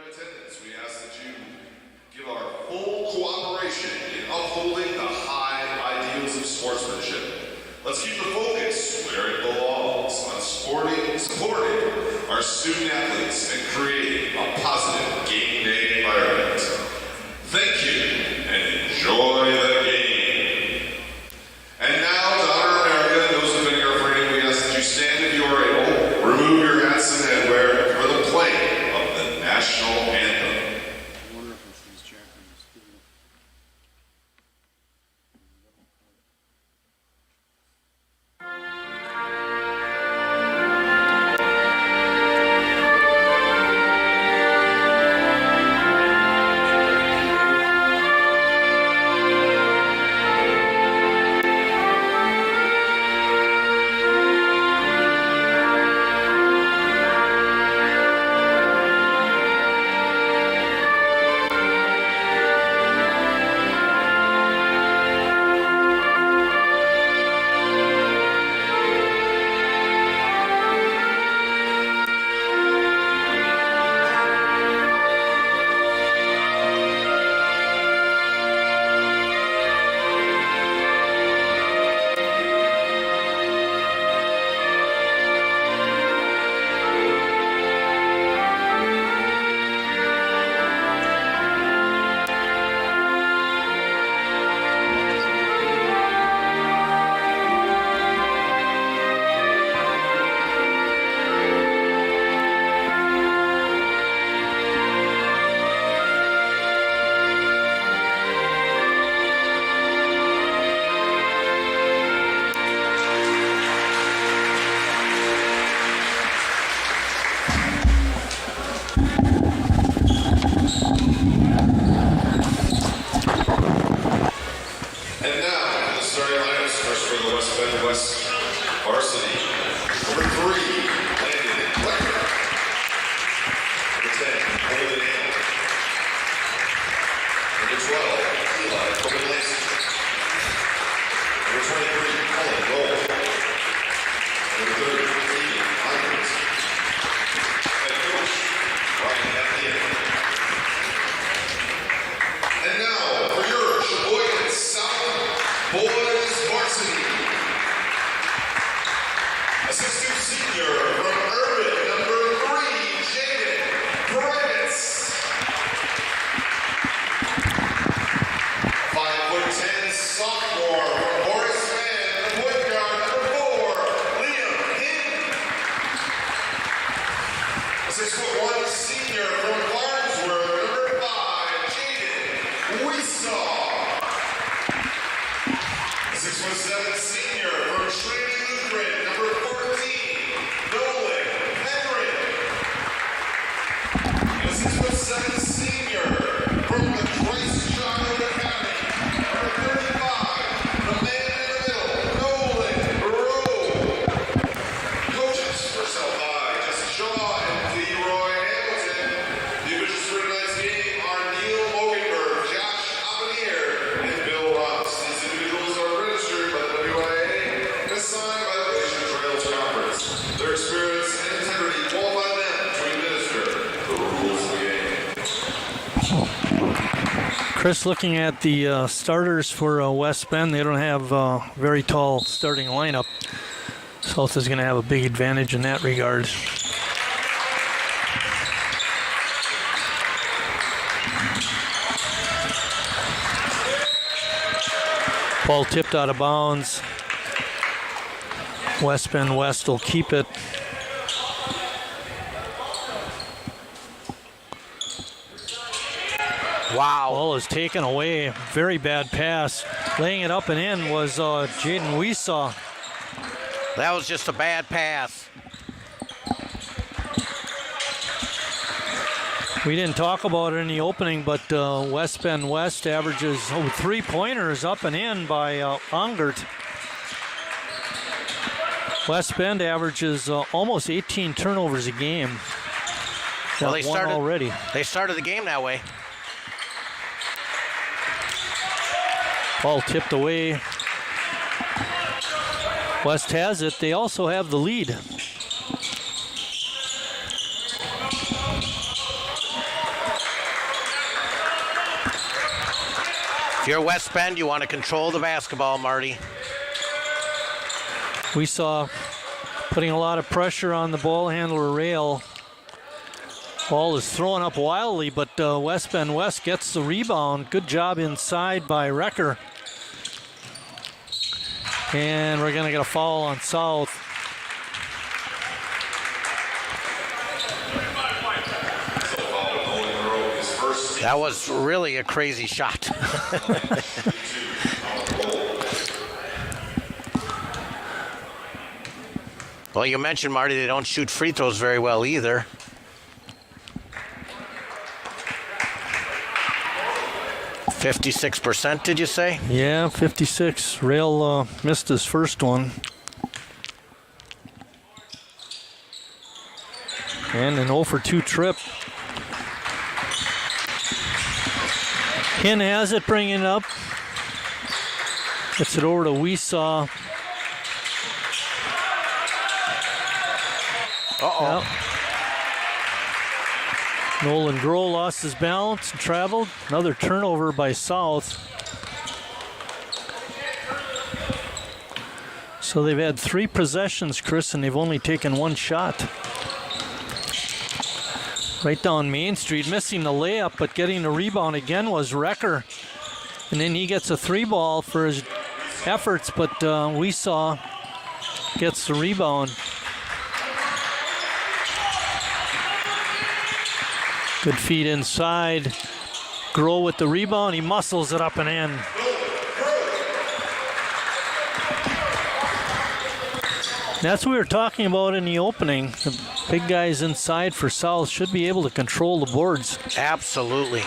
attendance, we ask that you give our full cooperation in upholding the high ideals of sportsmanship. Let's keep the focus where it belongs on supporting our student athletes and creating a positive game day environment. Thank you and enjoy the game. And now, to honor America and those defending our freedom, we ask that you stand if you are able, remove your hats and headwear for the playing of the national anthem. Varsity. Number 3, Landon Blacker. Number 10, Holden Hale. Number 12, Eli Copenhagen. Number 23, Colin Gold. Number 30, Ian Hines. Head coach, Ryan Hatfield. And now, for your Sheboygan South Boys Varsity. Assistant senior from Urban, number 3, Jaden Brennitz. 5'10" sophomore from Horace Mann, point guard, number 4, Liam Hinn. A 6'1" senior from Farnsworth, number 5, Jaden Weesaw. A 6'7" senior from Trinity Lutheran, number 14, Nolan Henry. A 6'7" senior from the Christ Child Academy, number 35, the man in the middle, Nolan Rowe. Coaches for South High, Jesse Shaw and Leroy Hamilton. The officials for tonight's game are Neil Mogenberg, Josh Avenier, and Bill Ross. These individuals are registered by the WIAA and assigned by the Glacier Trails Conference. Their experience and integrity qualify them to administer the rules of the game. Chris, looking at the starters for West Bend, they don't have a very tall starting lineup. South is going to have a big advantage in that regard. Ball tipped out of bounds. West Bend West will keep it. Wow. Ball is taken away. Very bad pass. Laying it up and in was Jaden Weesaw. That was just a bad pass. We didn't talk about it in the opening, but West Bend West averages 3-pointers up and in by Ongert. West Bend averages almost 18 turnovers a game. Well, they started already. They started the game that way. Ball tipped away. West has it. They also have the lead. you're West Bend, you want to control the basketball, Marty. We saw putting a lot of pressure on the ball handler rail. Ball is thrown up wildly, but West Bend West gets the rebound. Good job inside by Recker. And we're going to get a foul on South. That was really a crazy shot. Well, you mentioned, Marty, they don't shoot free throws very well either. %56%, did you say? Yeah, 56. Rail missed his first one. And an 0 for 2 trip. Hinn has it, bringing it up. Gets it over to WIAA. Uh-oh. Yep. Nolan Grohl lost his balance and traveled. Another turnover by South. So they've had 3 possessions, Chris, and they've only taken 1 shot. Right down Main Street, missing the layup, but getting the rebound again was Recker. And then he gets a 3-ball for his efforts, but WIAA gets the rebound. Good feed inside. Grohl with the rebound. He muscles it up and in. That's what we were talking about in the opening. The big guys inside for South should be able to control the boards. Absolutely.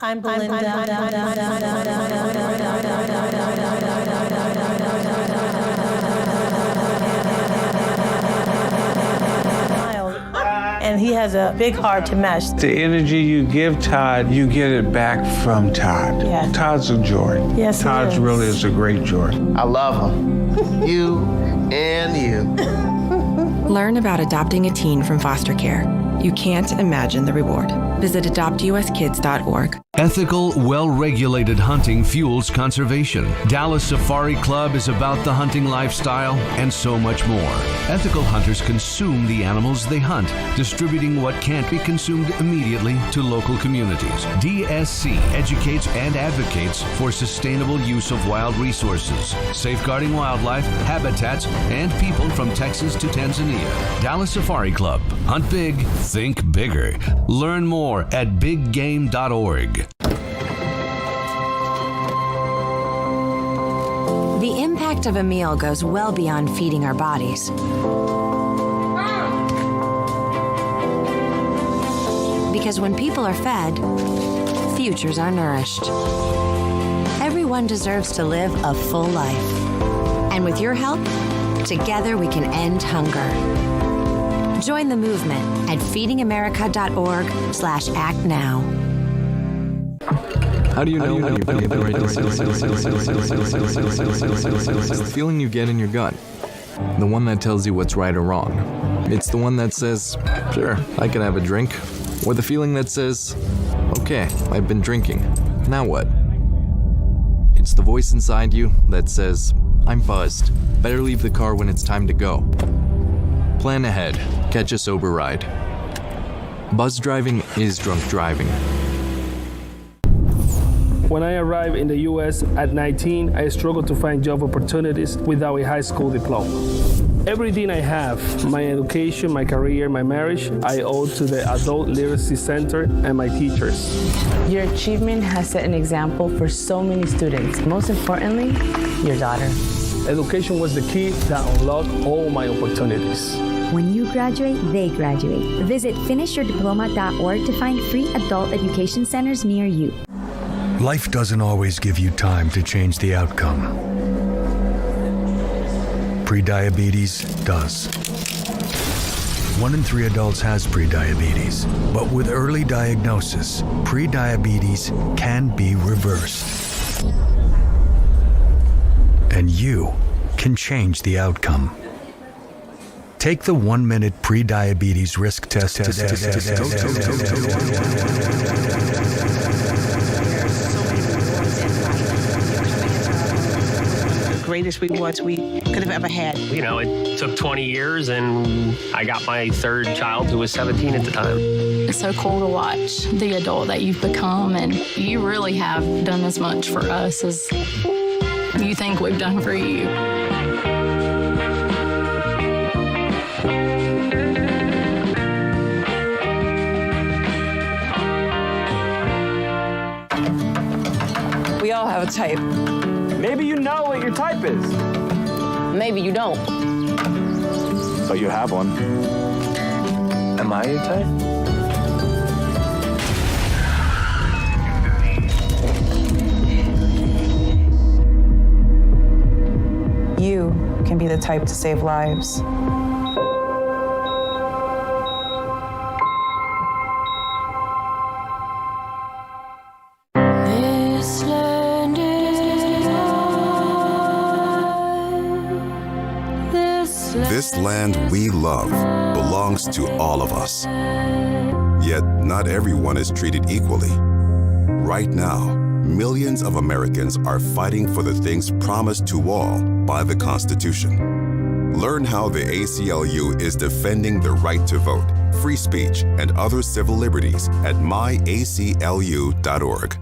I'm Belinda. And he has a big heart to match. The energy you give Todd, you get it back from Todd. Yes. Todd's a joy. Yes, he Todd's is. really is a great joy. I love him. You and you. Learn about adopting a teen from foster care. You can't imagine the reward. Visit adoptuskids.org. Ethical, well-regulated hunting fuels conservation. Dallas Safari Club is about the hunting lifestyle and so much more. Ethical hunters consume the animals they hunt, distributing what can't be consumed immediately to local communities. DSC educates and advocates for sustainable use of wild resources, safeguarding wildlife, habitats, and people from Texas to Tanzania. Dallas Safari Club. Hunt big, think bigger. Learn more at biggame.org. The impact of a meal goes well beyond feeding our bodies. Because when people are fed, futures are nourished. Everyone deserves to live a full life. And with your help, together we can end hunger. Join the movement at feedingamerica.org/act now. How do you know when you're getting the right decision? It's the feeling you get in your gut. The one that tells you what's right or wrong. It's the one that says, sure, I can have a drink. Or the feeling that says, okay, I've been drinking. Now what? It's the voice inside you that says, I'm buzzed. Better leave the car when it's time to go. Plan ahead. Catch a sober ride. Buzz driving is drunk driving. When I arrived in the U.S. at 19, I struggled to find job opportunities without a high school diploma. Everything I have, my education, my career, my marriage, I owe to the Adult Literacy Center and my teachers. Your achievement has set an example for so many students. Most importantly, your daughter. Education was the key that unlocked all my opportunities. When you graduate, they graduate. Visit finishyourdiploma.org to find free adult education centers near you. Life doesn't always give you time to change the outcome. Prediabetes does. 1 in 3 adults has prediabetes, but with early diagnosis, prediabetes can be reversed. And you can change the outcome. Take the 1-minute prediabetes risk test today. Greatest rewards we could have ever had. You know, it took 20 years and I got my third child who was 17 at the time. It's so cool to watch the adult that you've become, and you really have done as much for us as you think we've done for you. We all have a type. Maybe you know what your type is. Maybe you don't. But you have one. Am I your type? You can be the type to save lives. This land we love belongs to all of us. Yet not everyone is treated equally. Right now, millions of Americans are fighting for the things promised to all by the Constitution. Learn how the ACLU is defending the right to vote, free speech, and other civil liberties at myaclu.org.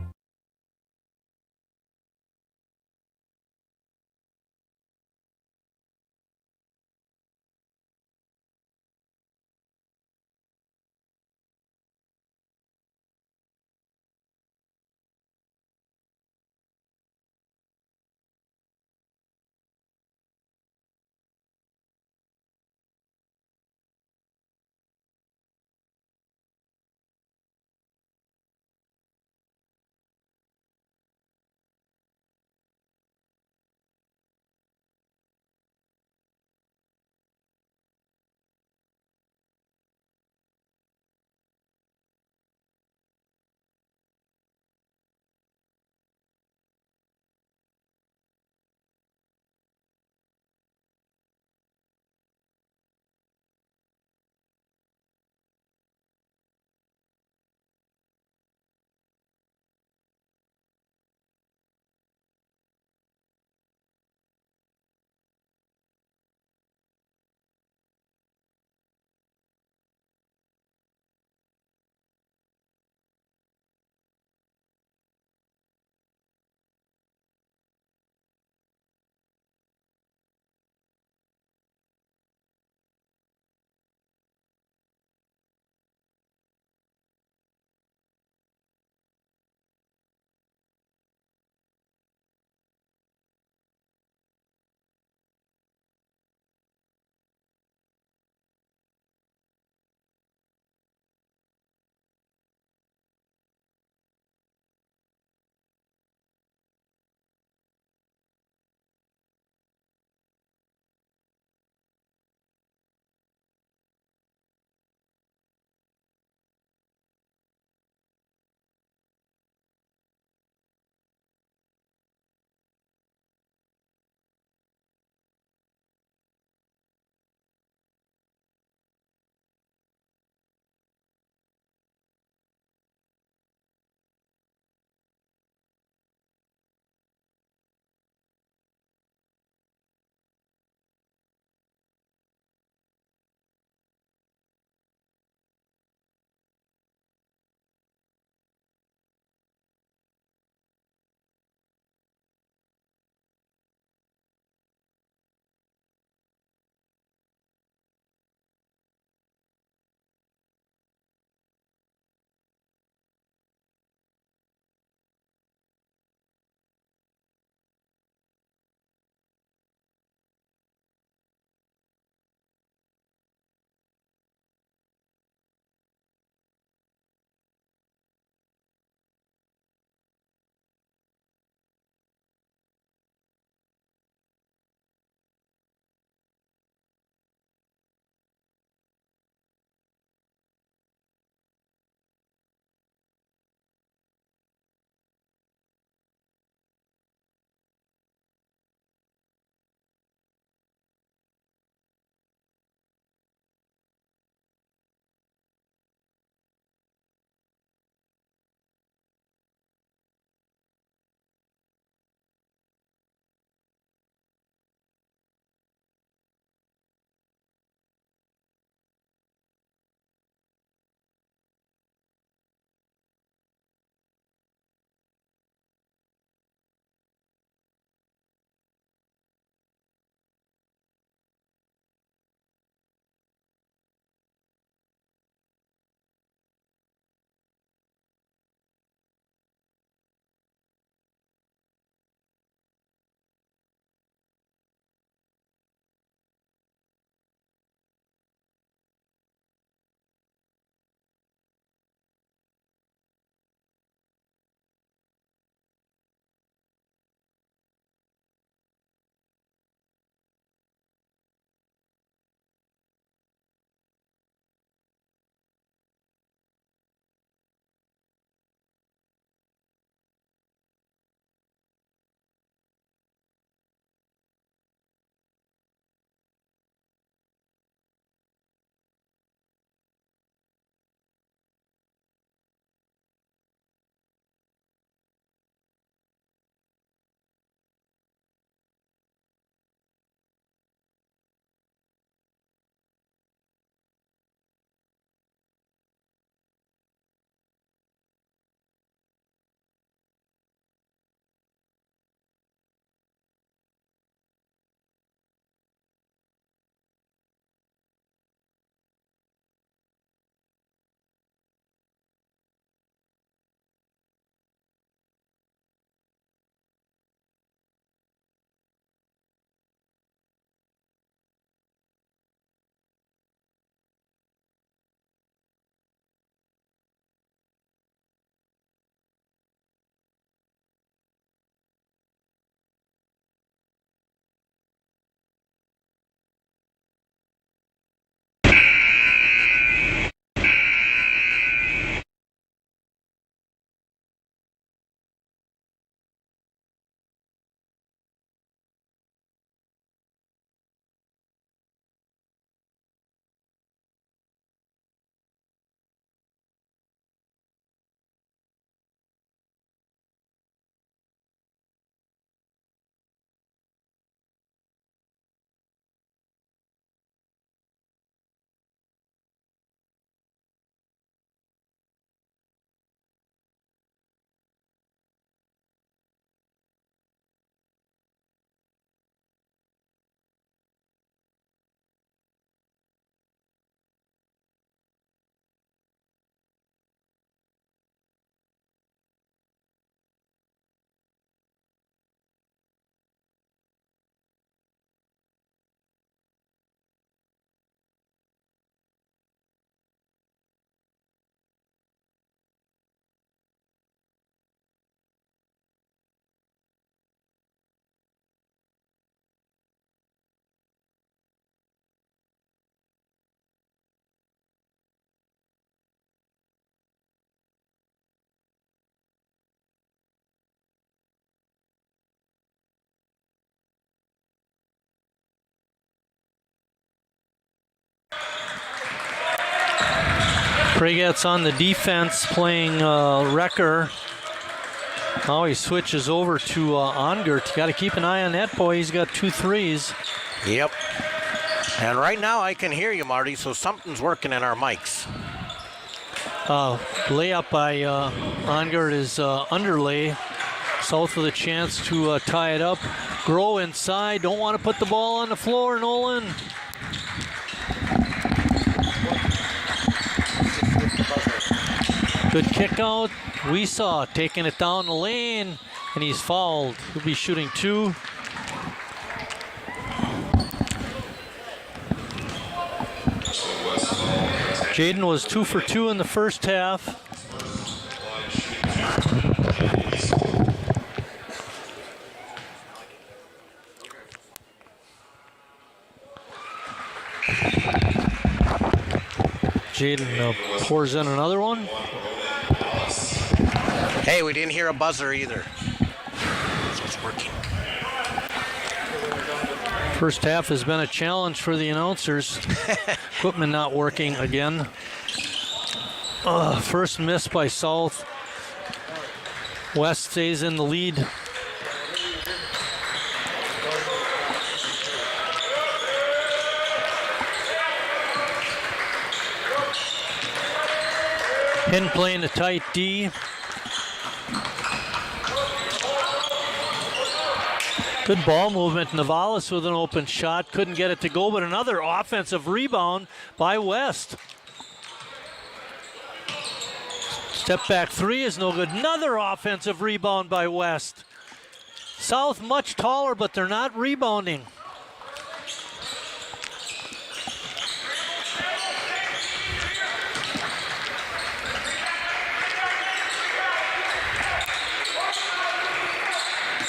Pregat's on the defense playing Wrecker. Now he switches over to Ongert. You got to keep an eye on that boy. He's got 2 threes. Yep. And right now I can hear you, Marty, so something's working in our mics. Layup by Ongert is underlay. South with a chance to tie it up. Grow inside. Don't want to put the ball on the floor, Nolan. Good kick out. We saw taking it down the lane, and he's fouled. He'll be shooting 2. Jaden was 2 for 2 in the first half. Jaden pours in another one. Hey, we didn't hear a buzzer either. So it's working. First half has been a challenge for the announcers. Equipment not working again. First miss by South. West stays in the lead. Penn playing a tight D. Good ball movement. Navalis with an open shot. Couldn't get it to go, but another offensive rebound by West. Step back 3 is no good. Another offensive rebound by West. South much taller, but they're not rebounding.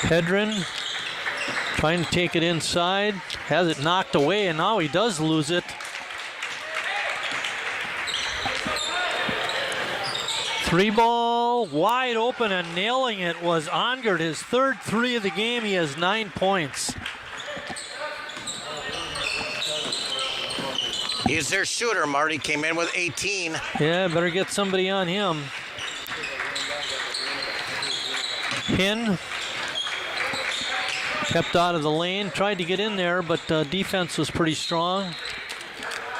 Pedrin trying to take it inside, has it knocked away, and now he does lose it. Three ball, wide open and nailing it was Ongert. His third 3 of the game. He has 9 points. He's their shooter, Marty. Came in with 18. Yeah, better get somebody on him. Hinn kept out of the lane, tried to get in there, but defense was pretty strong.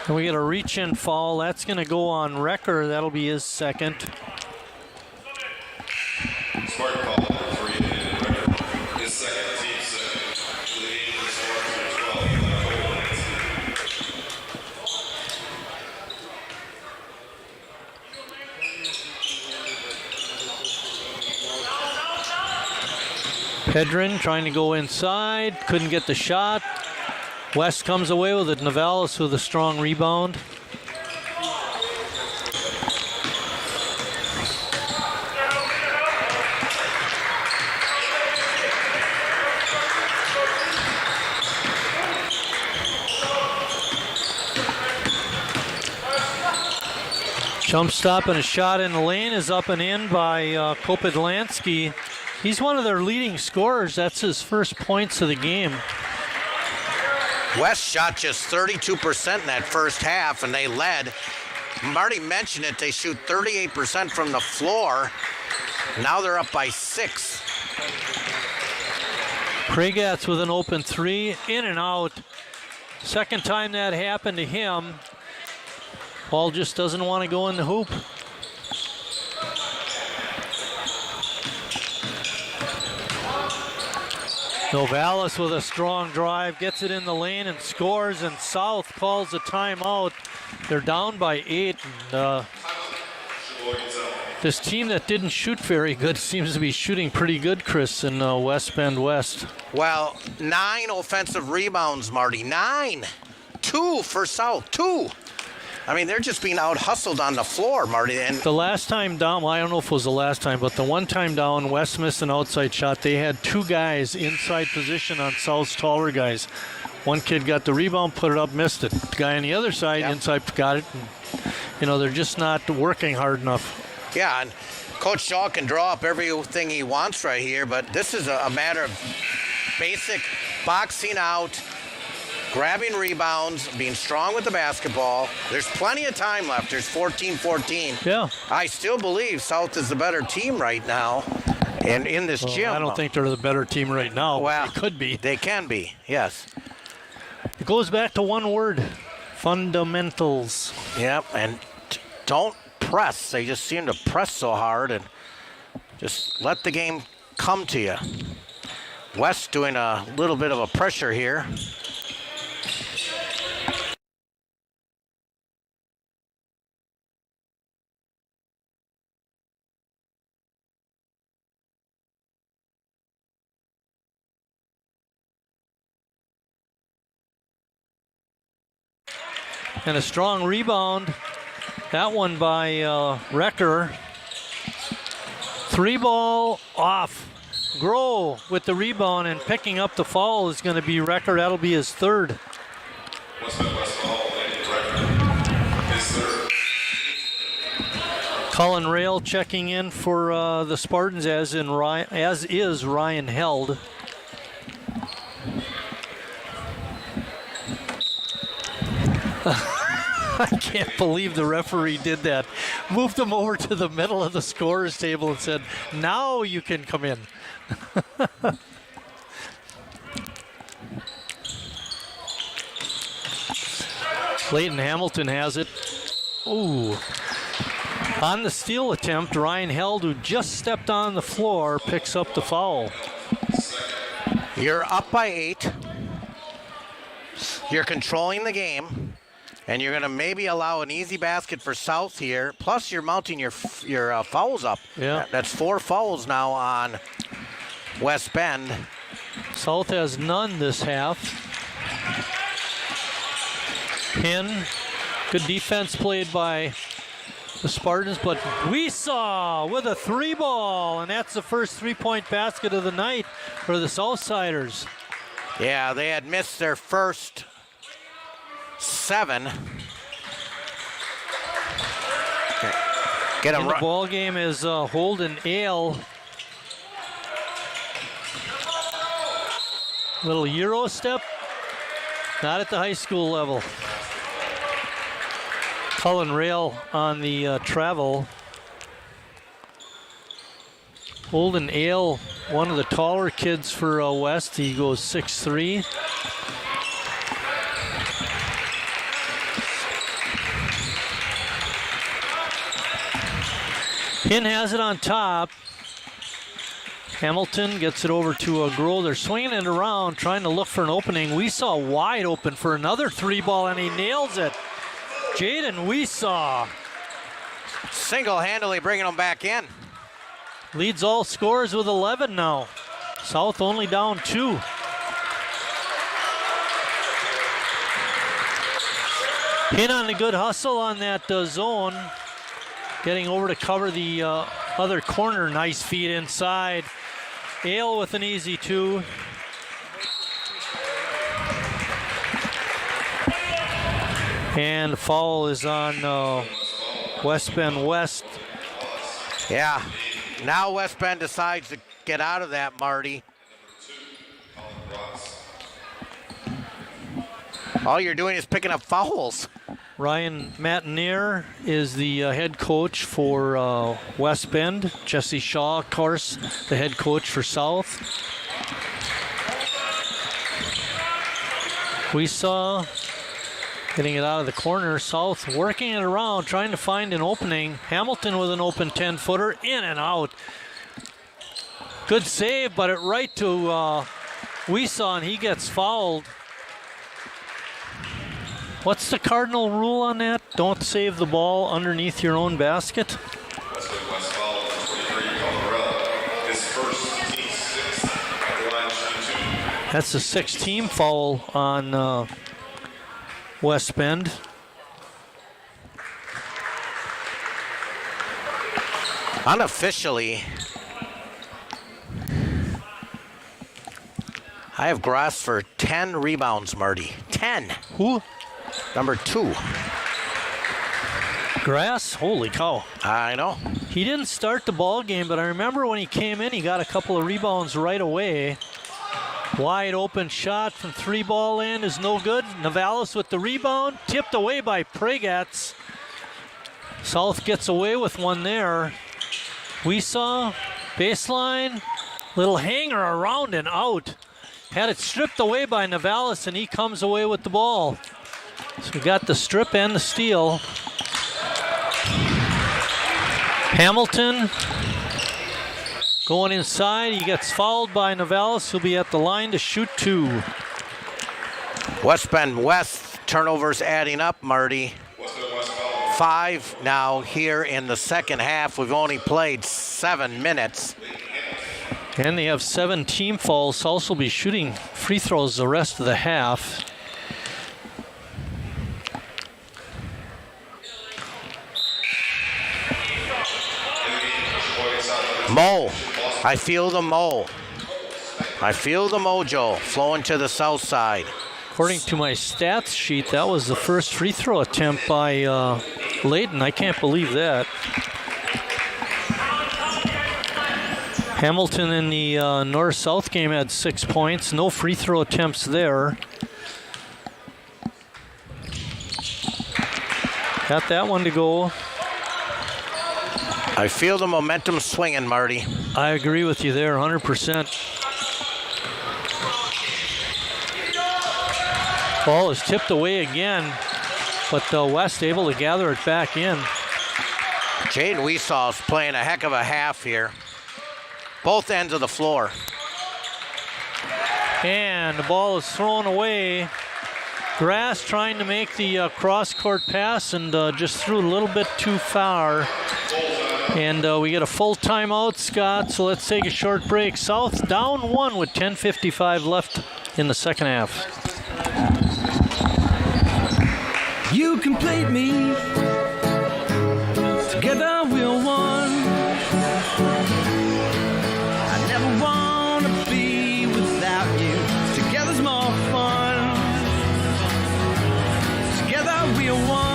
And we get a reach-in foul. That's going to go on Wrecker. That'll be his second. Smart call, number 3, and Wrecker. His second, team second. The age of Spartans Pedrin trying to go inside, couldn't get the shot. West comes away with it. Navalis with a strong rebound. Jump stop and a shot in the lane is up and in by Kopidlansky. He's one of their leading scorers. That's his first points of the game. West shot just 32% in that first half, and they led. Marty mentioned it. They shoot 38% from the floor. Now they're up by 6. Pregat's with an open 3, in and out. Second time that happened to him. Ball just doesn't want to go in the hoop. Novalis with a strong drive, gets it in the lane and scores, and South calls a timeout. They're down by 8. And, this team that didn't shoot very good seems to be shooting pretty good, Chris, in West Bend West. Well, 9 offensive rebounds, Marty. 9. 2 for South. 2. I mean, they're just being out-hustled on the floor, Marty. And the last time down, well, I don't know if it was the last time, but the one time down, West missed an outside shot. They had 2 guys inside position on South's taller guys. One kid got the rebound, put it up, missed it. The guy on the other side, inside, got it. And, they're just not working hard enough. Yeah, and Coach Shaw can draw up everything he wants right here, but this is a matter of basic boxing out, grabbing rebounds, being strong with the basketball. There's plenty of time left. There's 14-14. Yeah. I still believe South is the better team right now and in this gym. I don't think they're the better team right now. Well, they could be. They can be, yes. It goes back to one word, fundamentals. Yep, and don't press. They just seem to press so hard and just let the game come to you. West doing a little bit of a pressure here. And a strong rebound. That one by Recker. 3-ball off. Grow with the rebound and picking up the foul is going to be Recker. That'll be his third. Colin Rail checking in for the Spartans, as is Ryan Held. I can't believe the referee did that. Moved him over to the middle of the scorer's table and said, now you can come in. Leighton Hamilton has it. Ooh. On the steal attempt, Ryan Held, who just stepped on the floor, picks up the foul. You're up by 8. You're controlling the game. And you're going to maybe allow an easy basket for South here. Plus, you're mounting your fouls up. Yeah. That's 4 fouls now on West Bend. South has none this half. Pin. Good defense played by the Spartans, but WIAA with a 3-ball, and that's the first 3-point basket of the night for the Southsiders. Yeah, they had missed their first 7. Get him in the ball game is Holden Ale. Little Euro step. Not at the high school level. Cullen Rail on the travel. Holden Ale, one of the taller kids for West. He goes 6'3". Pin has it on top. Hamilton gets it over to Grow. They're swinging it around, trying to look for an opening. WIAA wide open for another 3-ball, and he nails it. Jaden WIAA. Single-handedly bringing them back in. Leads all scorers with 11 now. South only down 2. Pin on the good hustle on that zone. Getting over to cover the other corner. Nice feed inside. Ale with an easy 2. And the foul is on West Bend West. Yeah. Now West Bend decides to get out of that, Marty. All you're doing is picking up fouls. Ryan Matineer is the head coach for West Bend. Jesse Shaw, of course, the head coach for South. WIAA getting it out of the corner. South working it around, trying to find an opening. Hamilton with an open 10-footer, in and out. Good save, but it right to WIAA, and he gets fouled. What's the cardinal rule on that? Don't save the ball underneath your own basket? That's a 6-team foul on West Bend. Unofficially, I have Grass for 10 rebounds, Marty. 10. Who? Number 2. Grass? Holy cow. I know. He didn't start the ball game, but I remember when he came in, he got a couple of rebounds right away. Wide open shot from 3-ball land is no good. Navalis with the rebound, tipped away by Pregatz. South gets away with one there. We saw baseline, little hanger around and out. Had it stripped away by Navalis, and he comes away with the ball. So we got the strip and the steal. Hamilton going inside. He gets fouled by Navalis. He'll be at the line to shoot 2. West Bend West turnovers adding up, Marty. 5 now here in the second half. We've only played 7 minutes. And they have 7 team fouls. South will be shooting free throws the rest of the half. Mo, I feel the Mo. I feel the mojo flowing to the south side. According to my stats sheet, that was the first free throw attempt by Layton. I can't believe that. Hamilton in the north-south game had 6 points. No free throw attempts there. Got that one to go. I feel the momentum swinging, Marty. I agree with you there, 100%. Ball is tipped away again, but West able to gather it back in. Jaden Weesaw's playing a heck of a half here. Both ends of the floor. And the ball is thrown away. Grass trying to make the cross-court pass and just threw a little bit too far. And we get a full timeout, Scott, so let's take a short break. South down 1 with 10:55 left in the second half. You complete me. Together we're one. I never want to be without you. Together's more fun. Together we're one.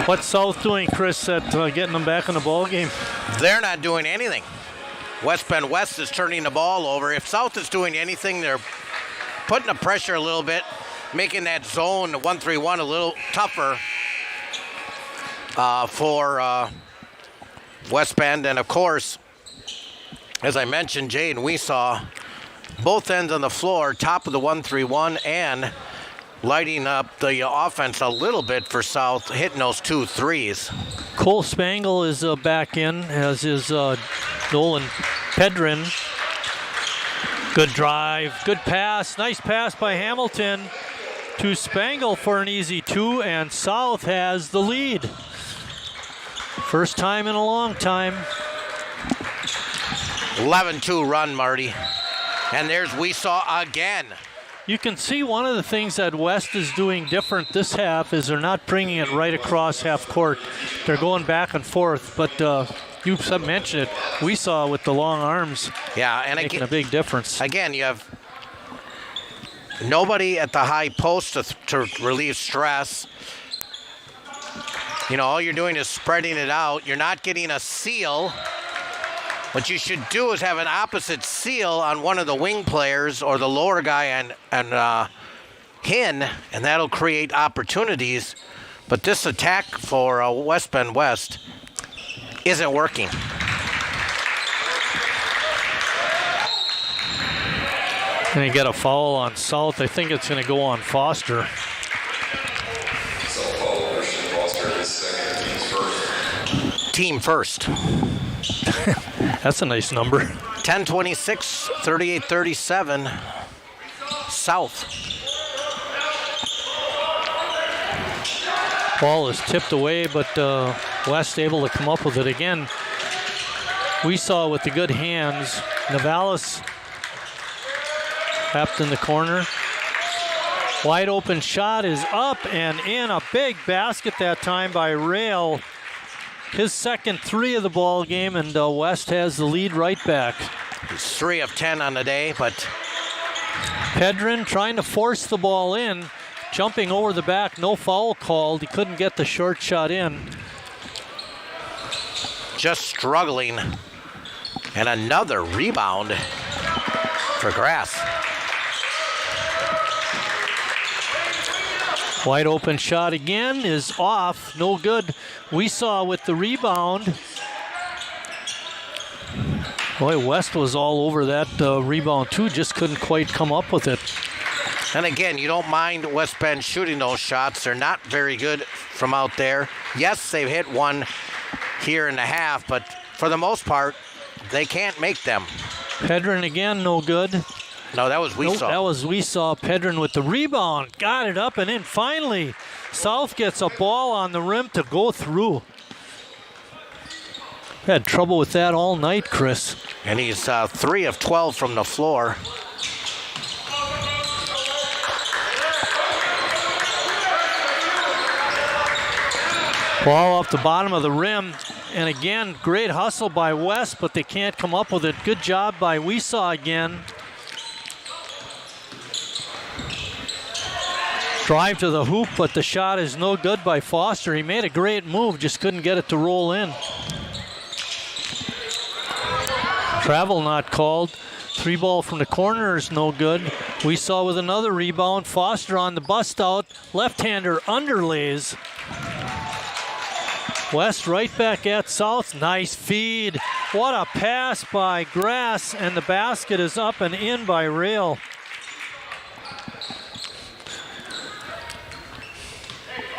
What's South doing, Chris, at getting them back in the ball game? They're not doing anything. West Bend West is turning the ball over. If South is doing anything, they're putting the pressure a little bit, making that zone, the 1-3-1, a little tougher for West Bend. And, of course, as I mentioned, Jaden Weesaw, both ends on the floor, top of the 1-3-1, and lighting up the offense a little bit for South, hitting those 2 threes. Cole Spangle is back in, as is Nolan Pedrin. Good drive, good pass, nice pass by Hamilton to Spangle for an easy 2, and South has the lead. First time in a long time. 11-2 run, Marty. And there's Weesaw again. You can see one of the things that West is doing different this half is they're not bringing it right across half court. They're going back and forth, but you mentioned it. We saw with the long arms, and making a big difference. Again, you have nobody at the high post to relieve stress. You know, all you're doing is spreading it out. You're not getting a seal. What you should do is have an opposite seal on one of the wing players or the lower guy and Hin, and that'll create opportunities. But this attack for West Bend West isn't working. And they get a foul on South. I think it's going to go on Foster. Team first. That's a nice number. 10-26, 38-37, South. Ball is tipped away, but West able to come up with it again. We saw with the good hands, Navalis trapped in the corner. Wide open shot is up and in. A big basket that time by Rail. His second 3 of the ball game, and West has the lead right back. He's 3 of 10 on the day, but Pedrin trying to force the ball in, jumping over the back, no foul called. He couldn't get the short shot in. Just struggling. And another rebound for Grass. Wide open shot again is off, no good. We saw with the rebound. Boy, West was all over that rebound too, just couldn't quite come up with it. And again, you don't mind West Bend shooting those shots. They're not very good from out there. Yes, they've hit one here in the half, but for the most part, they can't make them. Pedrin again, no good. No, that was Weesaw. That was Weesaw. Pedrin with the rebound. Got it up and in. Finally, South gets a ball on the rim to go through. Had trouble with that all night, Chris. And he's 3 of 12 from the floor. Ball off the bottom of the rim. And again, great hustle by West, but they can't come up with it. Good job by Weesaw again. Drive to the hoop, but the shot is no good by Foster. He made a great move, just couldn't get it to roll in. Travel not called. 3 ball from the corner is no good. We saw with another rebound. Foster on the bust out. Left-hander underlays. West right back at South. Nice feed. What a pass by Grass, and the basket is up and in by Rail.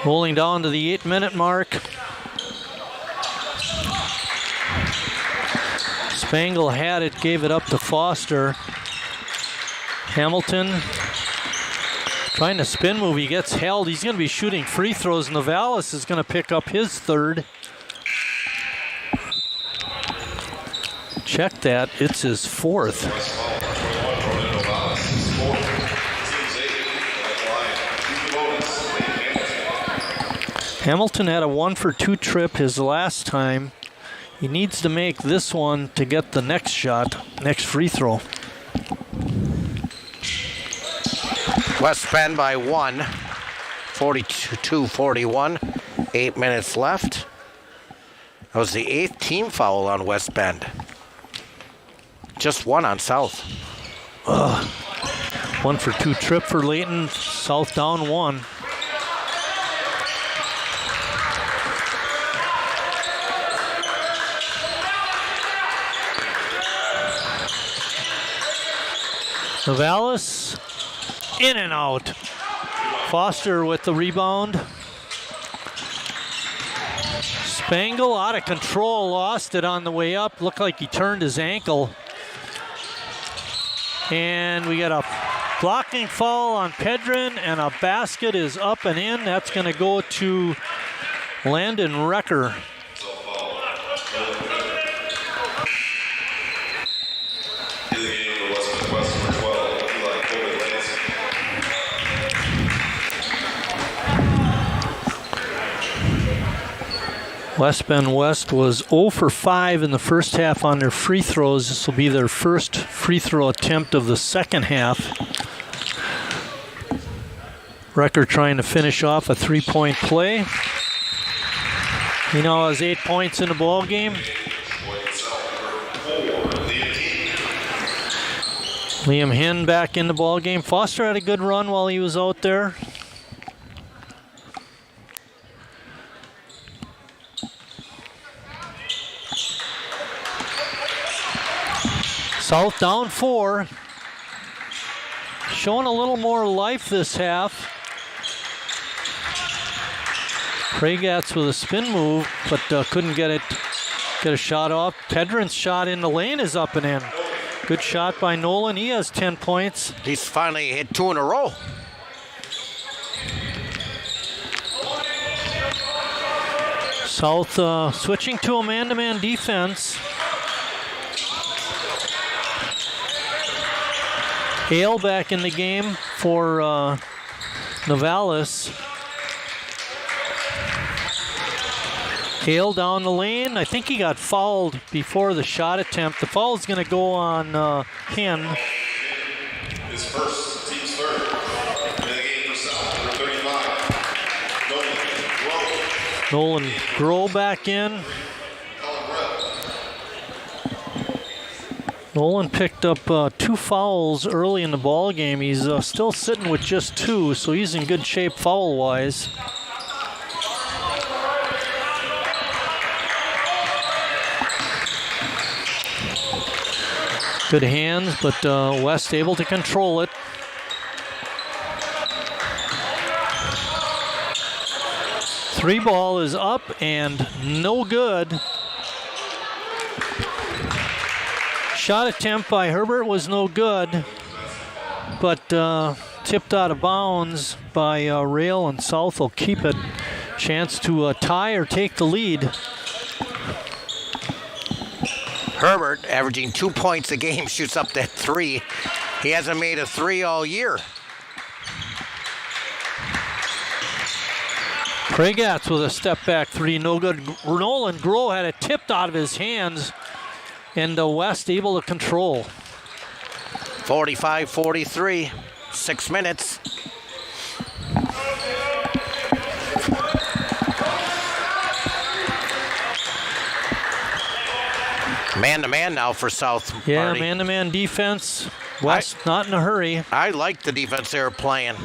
Rolling down to the 8-minute mark. Spangle had it, gave it up to Foster. Hamilton trying to spin move. He gets held. He's going to be shooting free throws. Navalis is going to pick up his 3rd. Check that. It's his 4th. Hamilton had a 1-for-2 trip his last time. He needs to make this one to get the next shot, next free throw. West Bend by 1, 42-41, 8 minutes left. That was the 8th team foul on West Bend. Just 1 on South. 1-for-2 trip for Layton. South down 1. Navalis, in and out. Foster with the rebound. Spangle out of control, lost it on the way up. Looked like he turned his ankle. And we got a blocking foul on Pedrin, and a basket is up and in. That's going to go to Landon Recker. West Bend West was 0 for 5 in the first half on their free throws. This will be their first free throw attempt of the second half. Recker trying to finish off a 3-point play. He now has 8 points in the ball game. Liam Hinn back in the ball game. Foster had a good run while he was out there. South down 4. Showing a little more life this half. Pragatz with a spin move, but couldn't get a shot off. Pedrin's shot in the lane is up and in. Good shot by Nolan. He has 10 points. He's finally hit 2 in a row. South switching to a man-to-man defense. Hale back in the game for Navalis. Hale down the lane. I think he got fouled before the shot attempt. The foul is going to go on Hen. His first, team's third. In the game for South, number 35. Nolan Groh back in. Nolan picked up 2 fouls early in the ball game. He's still sitting with just 2, so he's in good shape foul-wise. Good hands, but West able to control it. Three ball is up and no good. Shot attempt by Herbert was no good, but tipped out of bounds by Rail, and South will keep it. Chance to tie or take the lead. Herbert, averaging 2 points a game, shoots up that 3. He hasn't made a 3 all year. Pregatz with a step back 3, no good. Nolan Groh had it tipped out of his hands, and West able to control. 45-43, 6 minutes. Man-to-man now for South. Yeah, Marty. man-to-man defense. West not in a hurry. I like the defense they were playing.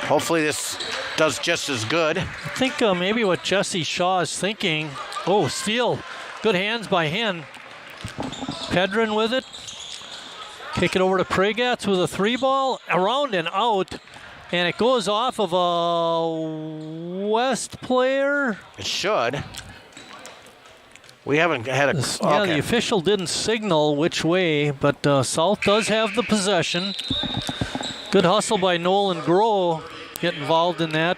Hopefully this does just as good. I think maybe what Jesse Shaw is thinking. Oh, steal. Good hands by Hen. Pedrin with it. Kick it over to Pregatz with a 3 ball. Around and out. And it goes off of a West player. It should. We haven't had a... Yeah, the official didn't signal which way, but South does have the possession. Good hustle by Nolan Groh. Get involved in that.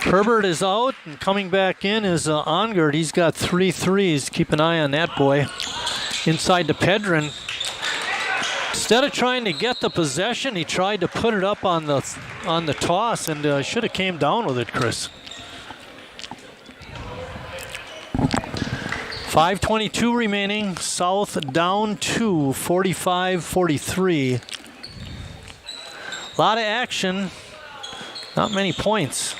Herbert is out, and coming back in is Ongert. He's got 3 threes. Keep an eye on that boy. Inside to Pedrin. Instead of trying to get the possession, he tried to put it up on the toss, and should have came down with it, Chris. 5:22 remaining. South down 2, 45-43. A lot of action, not many points.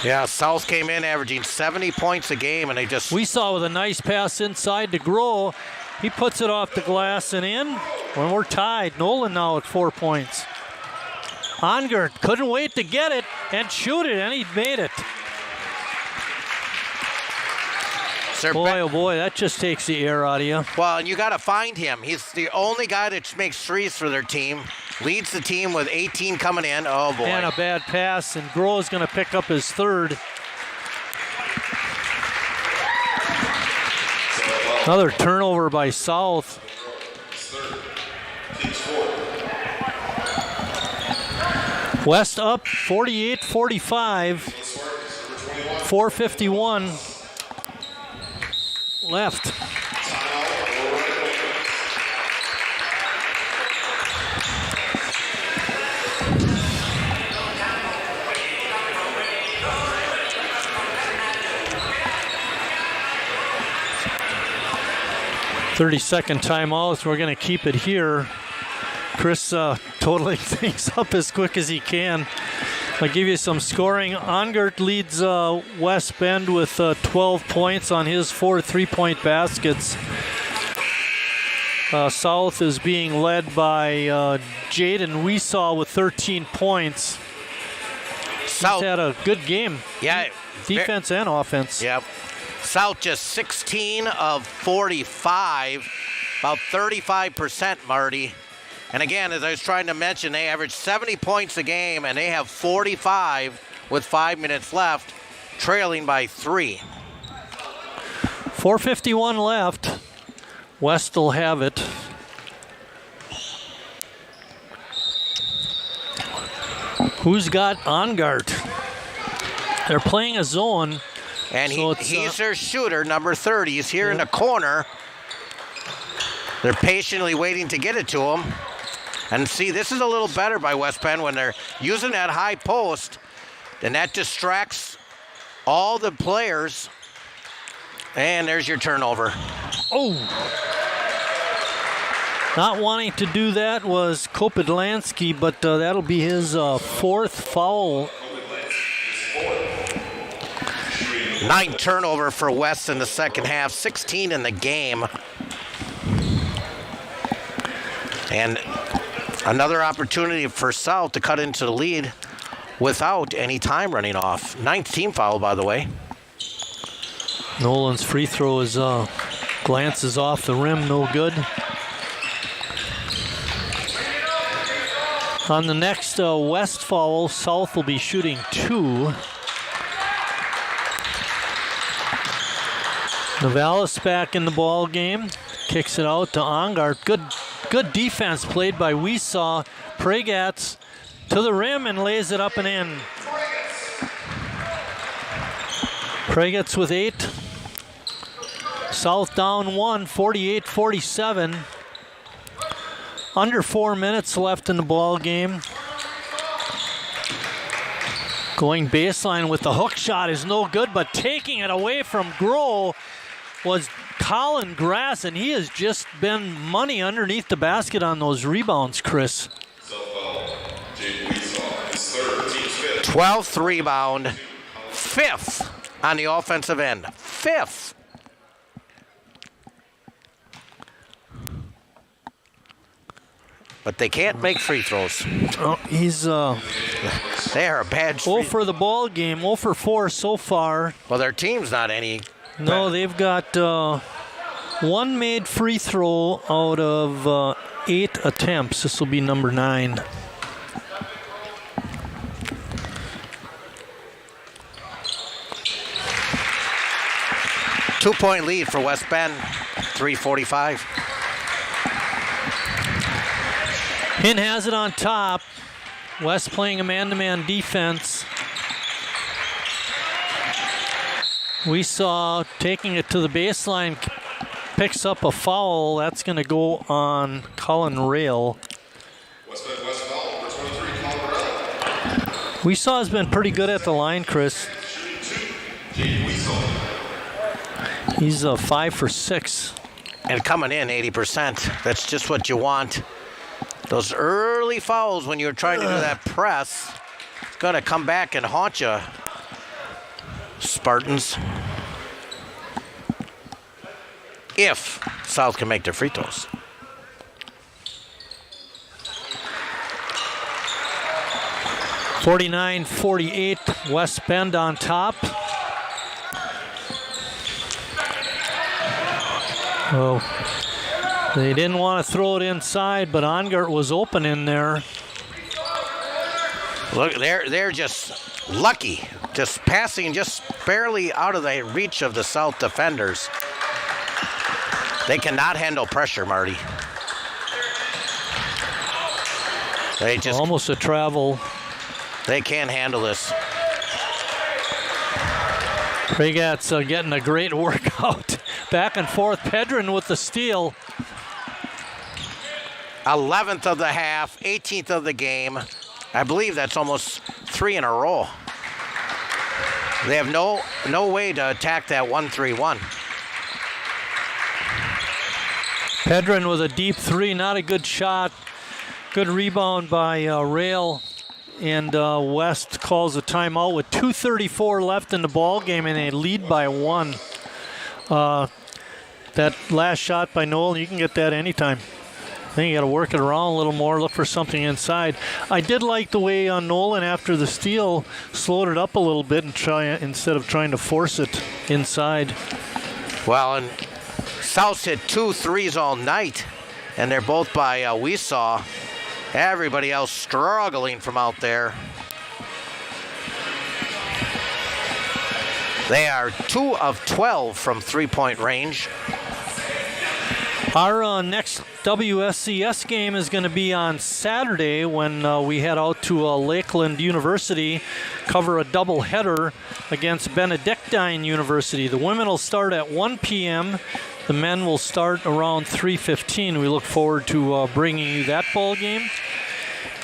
Yeah, South came in averaging 70 points a game, and they just... We saw with a nice pass inside to Groh. He puts it off the glass and in. When we're tied, Nolan now at 4 points. Ongert couldn't wait to get it and shoot it, and he made it. Boy, oh boy, that just takes the air out of you. Well, and you got to find him. He's the only guy that makes threes for their team. Leads the team with 18 coming in. Oh, boy. And a bad pass, and Groh is going to pick up his 3rd. Another turnover by South. West up 48-45. 4:51 left. Thirty-second timeout. We're going to keep it here. Chris totaling things up as quick as he can. I'll give you some scoring. Ongert leads West Bend with 12 points on his 4 3-point baskets. South is being led by Jaden Weesaw with 13 points. South had a good game. Yeah. Defense and offense. Yep. South just 16 of 45, about 35%, Marty. And again, as I was trying to mention, they average 70 points a game, and they have 45 with 5 minutes left, trailing by 3. 4:51 left. West will have it. Who's got Ongert? They're playing a zone. And he's their shooter, number 30. He's here in the corner. They're patiently waiting to get it to him. And see, this is a little better by West Penn when they're using that high post, and that distracts all the players. And there's your turnover. Oh! Not wanting to do that was Kopidlansky, but that'll be his fourth foul. 9 turnover for West in the second half, 16 in the game. And another opportunity for South to cut into the lead without any time running off. 9th team foul, by the way. Nolan's free throw is glances off the rim, no good. On the next West foul, South will be shooting 2. Navalis back in the ball game, kicks it out to Ongart. Good defense played by WIAA. Pregats to the rim and lays it up and in. Pregats with 8. South down 1, 48-47. Under 4 minutes left in the ball game. Going baseline with the hook shot is no good, but taking it away from Groh was Colin Grass, and he has just been money underneath the basket on those rebounds, Chris. 12th rebound, 5th on the offensive end, 5th. But they can't make free throws. Oh, he's they are a bad. 0 for the ball game, 0 for 4 so far. Well, their team's not any. No, they've got 1 made free throw out of 8 attempts. This will be number 9. Two-point lead for West Bend, 3:45. Hinn has it on top. West playing a man-to-man defense. We saw taking it to the baseline, picks up a foul. That's going to go on Cullen Rail. We saw has been pretty good at the line, Chris. He's 5 for 6. And coming in 80%. That's just what you want. Those early fouls when you're trying to do that press, going to come back and haunt you, Spartans. If South can make their free throws. (49-48), West Bend on top. Oh, they didn't want to throw it inside, but Ongart was open in there. Look, they're just lucky, just passing just barely out of the reach of the South defenders. They cannot handle pressure, Marty. They just almost a travel. They can't handle this. Pregat's getting a great workout. Back and forth. Pedrin with the steal. 11th of the half, 18th of the game. I believe that's almost 3 in a row. They have no way to attack that 1-3-1. Pedrin with a deep 3, not a good shot. Good rebound by Rail. And West calls a timeout with 2:34 left in the ball game, and they lead by 1. That last shot by Noel, you can get that anytime. I think you got to work it around a little more, look for something inside. I did like the way Nolan, after the steal, slowed it up a little bit and instead of trying to force it inside. Well, and South hit 2 threes all night, and they're both by WIAA. Everybody else struggling from out there. They are 2 of 12 from 3-point range. Our next WSCS game is going to be on Saturday when we head out to Lakeland University, cover a doubleheader against Benedictine University. The women will start at 1 p.m. The men will start around 3:15. We look forward to bringing you that ball game.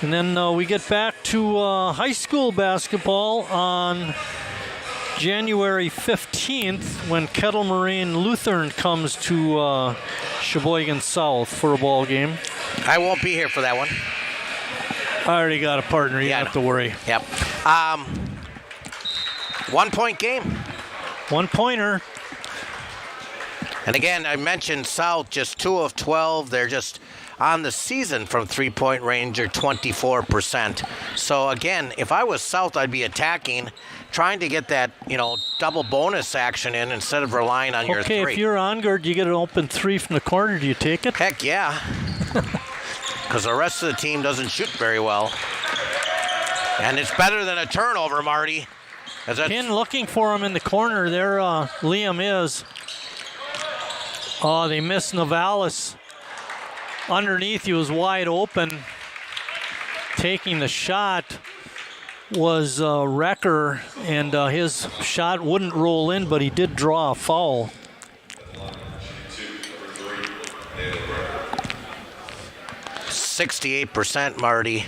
And then we get back to high school basketball on January 15th when Kettle Moraine Lutheran comes to Sheboygan South for a ball game. I won't be here for that one. I already got a partner. You don't have to worry. Yep. 1 point game. 1 pointer. And again, I mentioned South, just 2 of 12. They're just on the season from 3-point range are 24%. So again, if I was South, I'd be attacking, trying to get that, double bonus action in instead of relying on your three. Okay, if you're on guard, you get an open three from the corner. Do you take it? Heck yeah. Because the rest of the team doesn't shoot very well. And it's better than a turnover, Marty. Pin looking for him in the corner there. Liam is. Oh, they missed Navalis. Underneath, he was wide open. Taking the shot was Wrecker, and his shot wouldn't roll in, but he did draw a foul. %68%, Marty.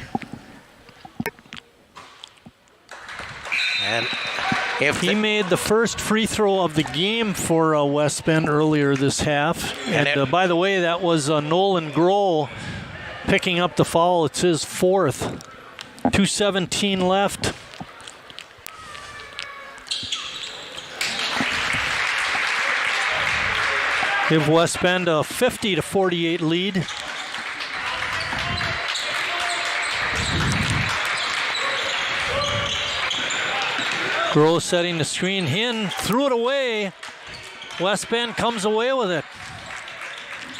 And if he made the first free throw of the game for West Bend earlier this half. And by the way, that was Nolan Grohl picking up the foul. It's his fourth. 2:17 left. Give West Bend a 50-48 lead. Grohl setting the screen. Hinn threw it away. West Bend comes away with it.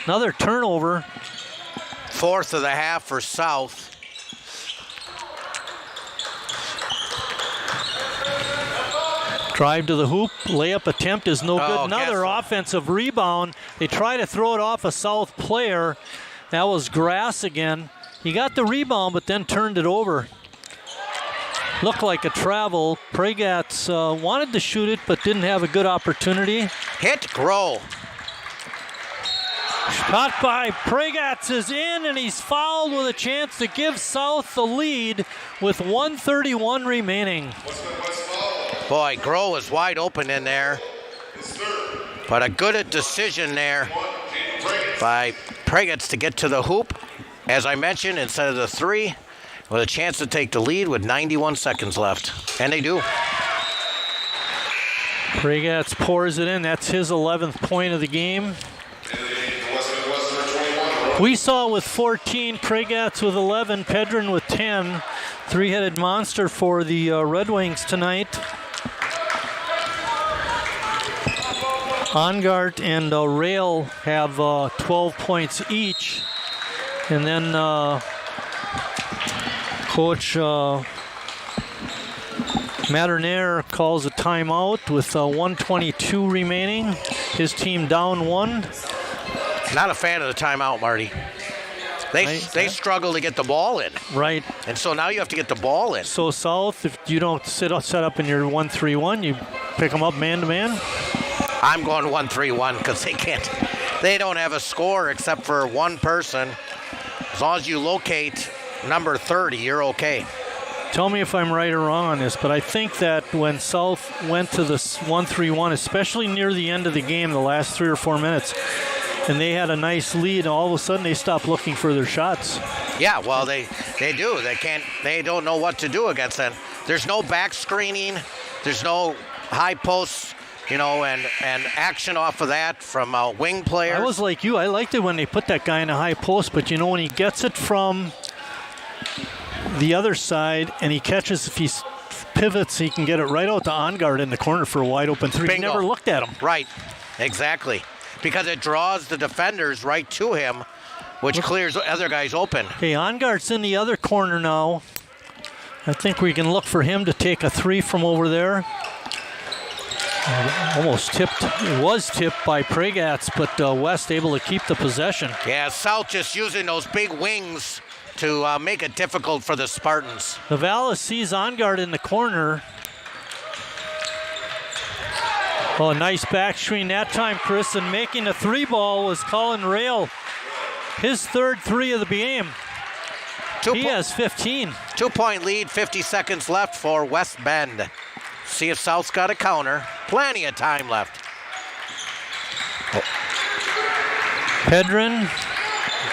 Another turnover. Fourth of the half for South. Drive to the hoop. Layup attempt is no good. Another Kessler. Offensive rebound. They try to throw it off a South player. That was Grass again. He got the rebound, but then turned it over. Looked like a travel. Pregatz wanted to shoot it, but didn't have a good opportunity. Hit Grohl. Shot by Pregatz is in, and he's fouled with a chance to give South the lead with 1:31 remaining. Boy, Grohl was wide open in there. But a good decision there by Pregatz to get to the hoop. As I mentioned, instead of the three, with a chance to take the lead with 91 seconds left. And they do. Pregatz pours it in. That's his 11th point of the game. We saw with 14, Pregatz with 11, Pedrin with 10. Three-headed monster for the Redwings tonight. Ongart and Rail have 12 points each. And then Coach Maternaire calls a timeout with 1:22 remaining. His team down one. Not a fan of the timeout, Marty. They struggle to get the ball in. Right. And so now you have to get the ball in. So South, if you don't set up in your 1-3-1, you pick them up man-to-man? I'm going 1-3-1 because they don't have a score except for one person. As long as you locate number 30, you're okay. Tell me if I'm right or wrong on this, but I think that when South went to this 1-3-1, especially near the end of the game, the last 3 or 4 minutes, and they had a nice lead, and all of a sudden they stopped looking for their shots. Yeah, well, they do. They don't know what to do against them. There's no back screening. There's no high posts, and action off of that from wing players. I was like you. I liked it when they put that guy in a high post, but when he gets it from the other side and he catches, if he pivots, he can get it right out to Ongard in the corner for a wide open three. Bingo. He never looked at him. Right, exactly. Because it draws the defenders right to him, which clears other guys open. Okay, Ongard's in the other corner now. I think we can look for him to take a three from over there. Almost tipped. It was tipped by Pregatz, but West able to keep the possession. Yeah, South just using those big wings to make it difficult for the Spartans. Navalis sees Ongard in the corner. Oh, nice back screen that time, Chris. And making the 3-ball was Colin Rail. His third 3 of the game. He has 15. 2-point lead, 50 seconds left for West Bend. See if South's got a counter. Plenty of time left. Pedrin,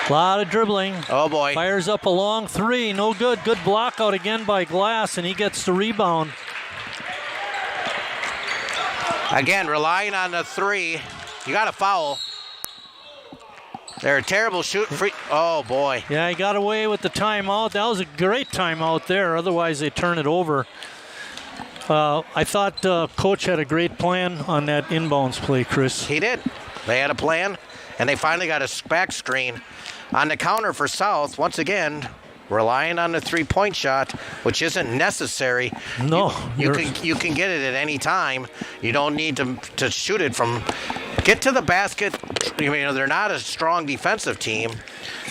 a lot of dribbling. Oh boy. Fires up a long 3, no good. Good block out again by Glass, and he gets the rebound. Again, relying on the 3. You got to foul. They're a terrible shoot. Oh boy. Yeah, he got away with the timeout. That was a great timeout there. Otherwise, they turn it over. I thought Coach had a great plan on that inbounds play, Chris. He did. They had a plan, and they finally got a back screen. On the counter for South, once again, relying on the 3-point shot, which isn't necessary. No. You can get it at any time. You don't need to shoot it from... Get to the basket. You know, they're not a strong defensive team.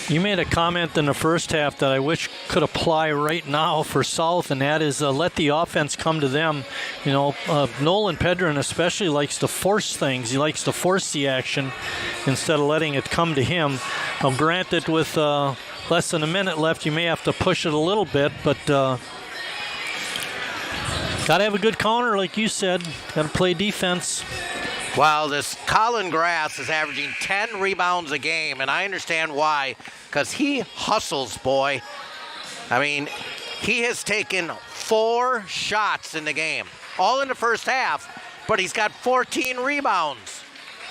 You made a comment in the first half that I wish could apply right now for South, and that is let the offense come to them. You know, Nolan Pedrin especially likes to force things. He likes to force the action instead of letting it come to him. Now, granted, with less than a minute left, you may have to push it a little bit, but got to have a good counter, like you said. Got to play defense. Well, this Colin Grass is averaging 10 rebounds a game, and I understand why, because he hustles, boy. I mean, he has taken 4 shots in the game, all in the first half, but he's got 14 rebounds.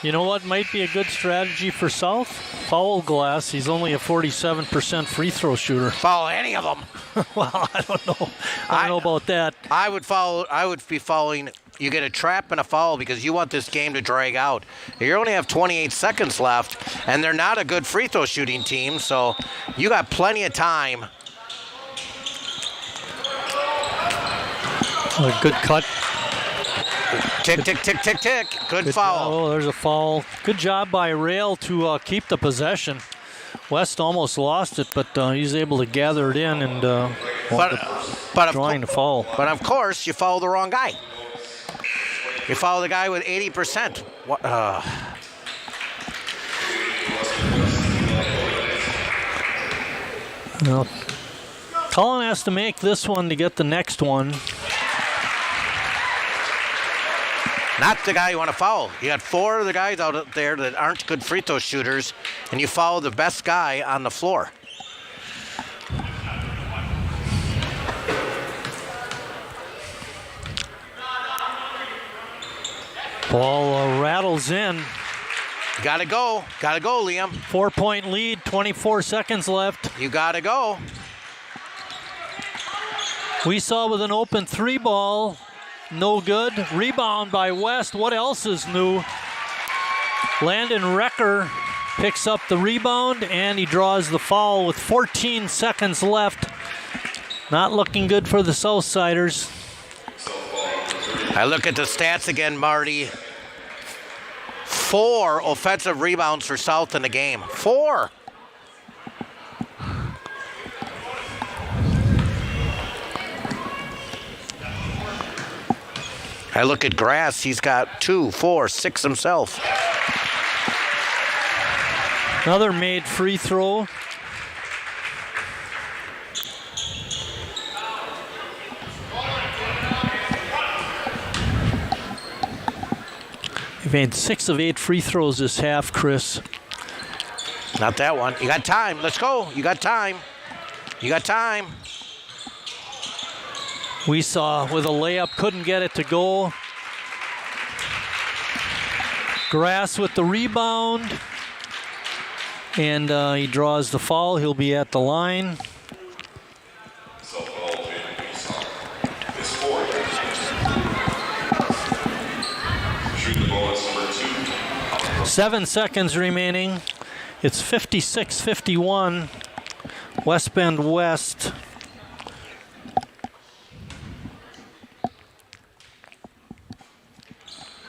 You know what might be a good strategy for South? Foul Glass. He's only a 47% free throw shooter. Foul any of them. Well, I don't know. I don't know about that. I would be fouling. You get a trap and a foul because you want this game to drag out. You only have 28 seconds left, and they're not a good free throw shooting team, so you got plenty of time. A good cut. Tick, tick, tick, tick, tick. Good foul. Oh, there's a foul. Good job by Rail to keep the possession. West almost lost it, but he's able to gather it in and drawing the foul. But of course, you foul the wrong guy. You follow the guy with 80%. Well, Colin has to make this one to get the next one. Not the guy you want to foul. You got 4 of the guys out there that aren't good free throw shooters, and you follow the best guy on the floor. Ball rattles in. Gotta go, Liam. 4-point lead, 24 seconds left. You gotta go. We saw with an open 3-ball, no good. Rebound by West. What else is new? Landon Recker picks up the rebound and he draws the foul with 14 seconds left. Not looking good for the Southsiders. I look at the stats again, Marty. 4 offensive rebounds for South in the game. 4. I look at Grass. He's got 2, 4, 6 himself. Another made free throw. He made 6 of 8 free throws this half, Chris. Not that one. You got time. Let's go. You got time. You got time. We saw with a layup, couldn't get it to go. Grass with the rebound. And he draws the foul. He'll be at the line. 7 seconds remaining. It's 56-51. West Bend West.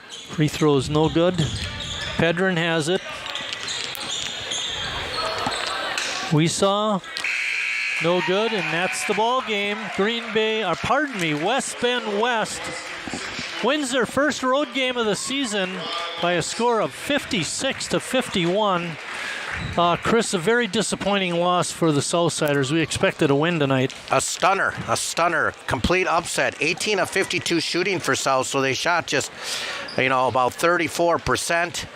Free throws no good. Pedrin has it. We saw no good, and that's the ball game. West Bend West wins their first road game of the season by a score of 56-51. Chris, a very disappointing loss for the Southsiders. We expected a win tonight. A stunner, complete upset. 18 of 52 shooting for South, so they shot just, about 34%.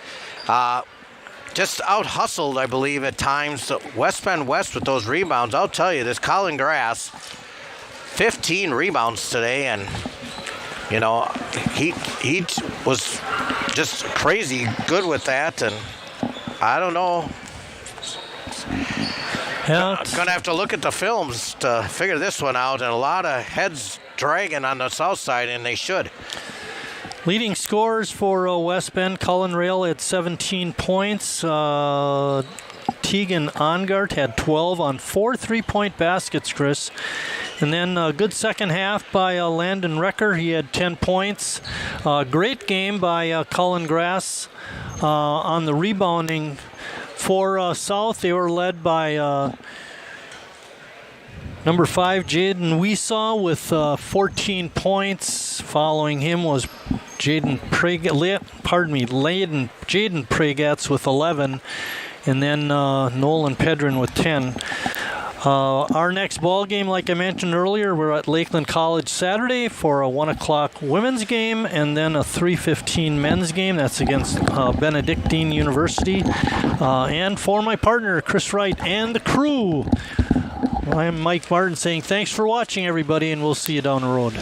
Just out-hustled, I believe, at times. West Bend West with those rebounds. I'll tell you, this Colin Grass, 15 rebounds today, and, he was just crazy good with that, and I don't know. Yeah, I'm going to have to look at the films to figure this one out, and a lot of heads dragging on the south side, and they should. Leading scorers for West Bend, Cullen Rail had 17 points. Tegan Ongart had 12 on 4 3-point baskets, Chris. And then a good second half by Landon Recker. He had 10 points. Great game by Cullen Grass on the rebounding. For South, they were led by number 5, Jaden Weesaw with 14 points. Following him was Jaden Pragatz with 11. And then Nolan Pedrin with 10. Our next ball game, like I mentioned earlier, we're at Lakeland College Saturday for a 1 o'clock women's game and then a 3:15 men's game. That's against Benedictine University. And for my partner, Chris Wright, and the crew, I'm Mike Martin saying thanks for watching, everybody, and we'll see you down the road.